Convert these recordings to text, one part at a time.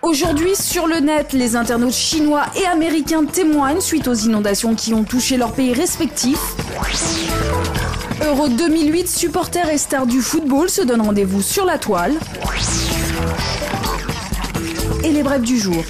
Aujourd'hui, sur le net, les internautes chinois et américains témoignent suite aux inondations qui ont touché leurs pays respectifs. Euro 2008, supporters et stars du football se donnent rendez-vous sur la toile. Et les brefs du jour.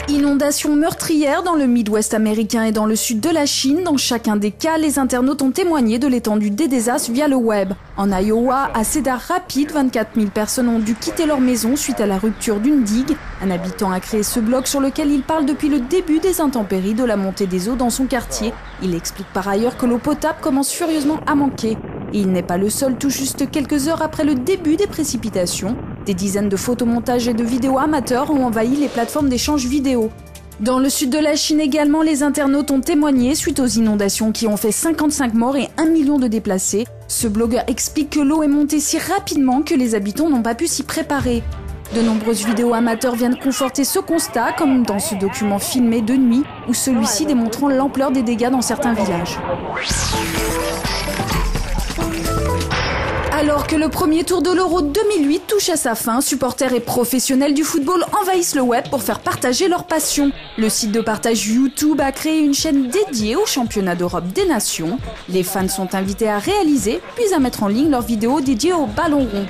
Inondations meurtrières dans le Midwest américain et dans le sud de la Chine. Dans chacun des cas, les internautes ont témoigné de l'étendue des désastres via le web. En Iowa, à Cedar Rapids, 24 000 personnes ont dû quitter leur maison suite à la rupture d'une digue. Un habitant a créé ce blog sur lequel il parle depuis le début des intempéries de la montée des eaux dans son quartier. Il explique par ailleurs que l'eau potable commence furieusement à manquer. Et il n'est pas le seul, tout juste quelques heures après le début des précipitations. Des dizaines de photomontages et de vidéos amateurs ont envahi les plateformes d'échange vidéo. Dans le sud de la Chine également, les internautes ont témoigné suite aux inondations qui ont fait 55 morts et 1 million de déplacés. Ce blogueur explique que l'eau est montée si rapidement que les habitants n'ont pas pu s'y préparer. De nombreuses vidéos amateurs viennent conforter ce constat, comme dans ce document filmé de nuit, ou celui-ci démontrant l'ampleur des dégâts dans certains villages. Alors que le premier tour de l'Euro 2008 touche à sa fin, supporters et professionnels du football envahissent le web pour faire partager leur passion. Le site de partage YouTube a créé une chaîne dédiée au championnat d'Europe des nations. Les fans sont invités à réaliser, puis à mettre en ligne leurs vidéos dédiées au ballon rond.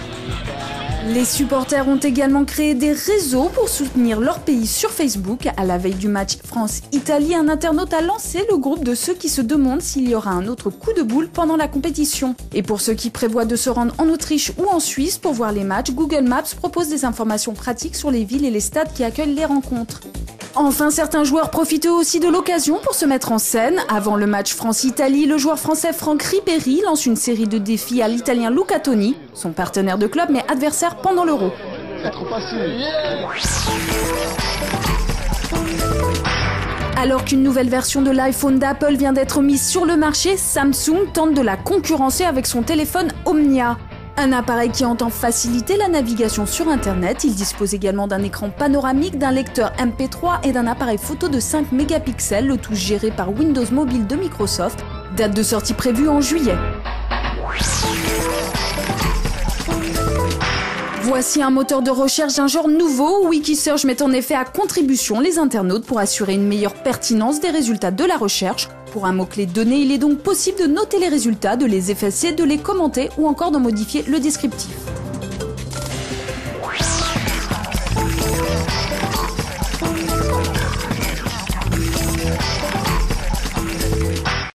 Les supporters ont également créé des réseaux pour soutenir leur pays sur Facebook. À la veille du match France-Italie, un internaute a lancé le groupe de ceux qui se demandent s'il y aura un autre coup de boule pendant la compétition. Et pour ceux qui prévoient de se rendre en Autriche ou en Suisse pour voir les matchs, Google Maps propose des informations pratiques sur les villes et les stades qui accueillent les rencontres. Enfin, certains joueurs profitent aussi de l'occasion pour se mettre en scène. Avant le match France-Italie, le joueur français Franck Ribéry lance une série de défis à l'italien Luca Toni, son partenaire de club mais adversaire pendant l'Euro. Alors qu'une nouvelle version de l'iPhone d'Apple vient d'être mise sur le marché, Samsung tente de la concurrencer avec son téléphone Omnia. Un appareil qui entend faciliter la navigation sur Internet. Il dispose également d'un écran panoramique, d'un lecteur MP3 et d'un appareil photo de 5 mégapixels, le tout géré par Windows Mobile de Microsoft. Date de sortie prévue en juillet. Voici un moteur de recherche d'un genre nouveau. Wikisearch met en effet à contribution les internautes pour assurer une meilleure pertinence des résultats de la recherche. Pour un mot-clé donné, il est donc possible de noter les résultats, de les effacer, de les commenter ou encore d'en modifier le descriptif.